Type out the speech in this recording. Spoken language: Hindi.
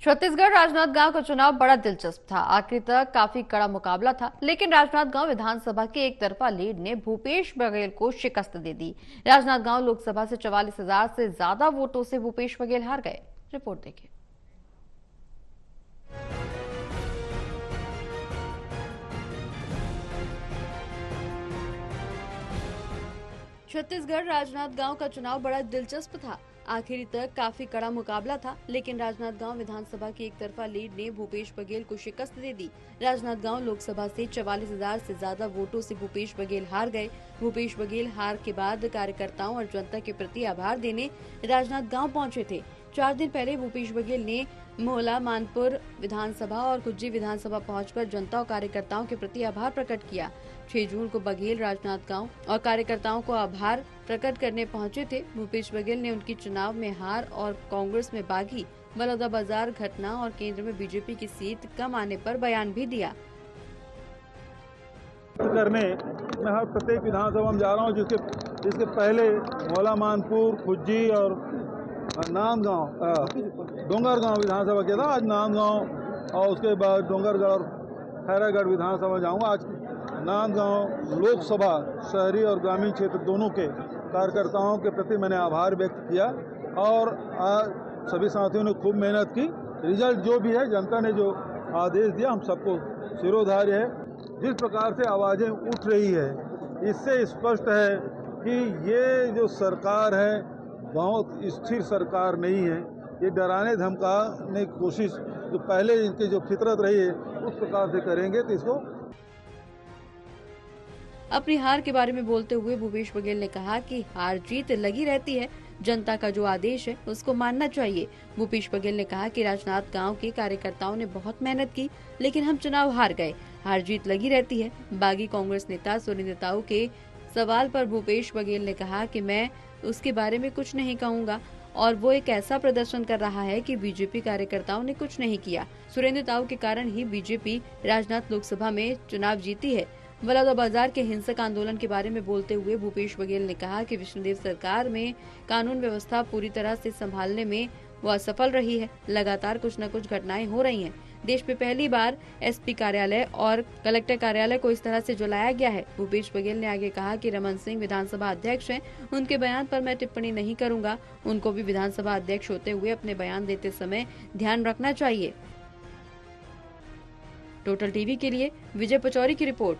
छत्तीसगढ़ राजनांदगांव का चुनाव बड़ा दिलचस्प था। आखिर तक काफी कड़ा मुकाबला था, लेकिन राजनांदगांव विधानसभा की एक तरफा लीड ने भूपेश बघेल को शिकस्त दे दी। राजनांदगांव लोकसभा से 44,000 से ज्यादा वोटों से भूपेश बघेल हार गए। रिपोर्ट देखिए। छत्तीसगढ़ राजनांदगांव का चुनाव बड़ा दिलचस्प था। आखिरी तक काफी कड़ा मुकाबला था, लेकिन राजनांदगांव विधानसभा की एक तरफा लीड ने भूपेश बघेल को शिकस्त दे दी। राजनांदगांव लोकसभा से 44,000 से ज्यादा वोटों से भूपेश बघेल हार गए। भूपेश बघेल हार के बाद कार्यकर्ताओं और जनता के प्रति आभार देने राजनांदगांव पहुंचे थे। 4 दिन पहले भूपेश बघेल ने मोहला, मानपुर विधानसभा और कुज्जी विधानसभा पहुंचकर जनता और कार्यकर्ताओं के प्रति आभार प्रकट किया। 6 जून को बघेल राजनांदगांव और कार्यकर्ताओं को आभार प्रकट करने पहुंचे थे। भूपेश बघेल ने उनकी चुनाव में हार और कांग्रेस में बागी बलौदाबाजार घटना और केंद्र में बीजेपी की सीट कम आने पर बयान भी दिया। करने मैं हर प्रत्येक विधानसभा में जा रहा हूँ, जिसके पहले मोहला, मानपुर, खुज्जी और डोंगरगांव विधानसभा किया था। आज नांदगांव और उसके बाद डोंगरगढ़ और खैरागढ़ विधानसभा जाऊंगा। आज नांदगांव लोकसभा शहरी और ग्रामीण क्षेत्र दोनों के कार्यकर्ताओं के प्रति मैंने आभार व्यक्त किया और आज सभी साथियों ने खूब मेहनत की। रिजल्ट जो भी है, जनता ने जो आदेश दिया, हम सबको सिरोधार्य है। जिस प्रकार से आवाज़ें उठ रही है, इससे स्पष्ट है कि ये जो सरकार है बहुत स्थिर सरकार नहीं है। ये डराने धमकाने की कोशिश जो पहले इनकी जो फितरत रही है उस प्रकार से करेंगे तो इसको। अपनी हार के बारे में बोलते हुए भूपेश बघेल ने कहा कि हार जीत लगी रहती है, जनता का जो आदेश है उसको मानना चाहिए। भूपेश बघेल ने कहा कि राजनांदगांव के कार्यकर्ताओं ने बहुत मेहनत की, लेकिन हम चुनाव हार गए। हार जीत लगी रहती है। बागी कांग्रेस नेता सुरेंद्र ताऊ के सवाल पर भूपेश बघेल ने कहा कि मैं उसके बारे में कुछ नहीं कहूंगा और वो एक ऐसा प्रदर्शन कर रहा है कि बीजेपी कार्यकर्ताओं ने कुछ नहीं किया। सुरेंद्र ताऊ के कारण ही बीजेपी राजनांदगांव लोकसभा में चुनाव जीती है। बलौदाबाजार के हिंसक आंदोलन के बारे में बोलते हुए भूपेश बघेल ने कहा कि विष्णुदेव सरकार में कानून व्यवस्था पूरी तरह से संभालने में वो असफल रही है। लगातार कुछ न कुछ घटनाएं हो रही हैं। देश में पहली बार एसपी कार्यालय और कलेक्टर कार्यालय को इस तरह से जलाया गया है। भूपेश बघेल ने आगे कहा कि रमन सिंह विधानसभा अध्यक्ष हैं, उनके बयान पर मैं टिप्पणी नहीं करूंगा। उनको भी विधानसभा अध्यक्ष होते हुए अपने बयान देते समय ध्यान रखना चाहिए। टोटल टीवी के लिए विजय पचौरी की रिपोर्ट।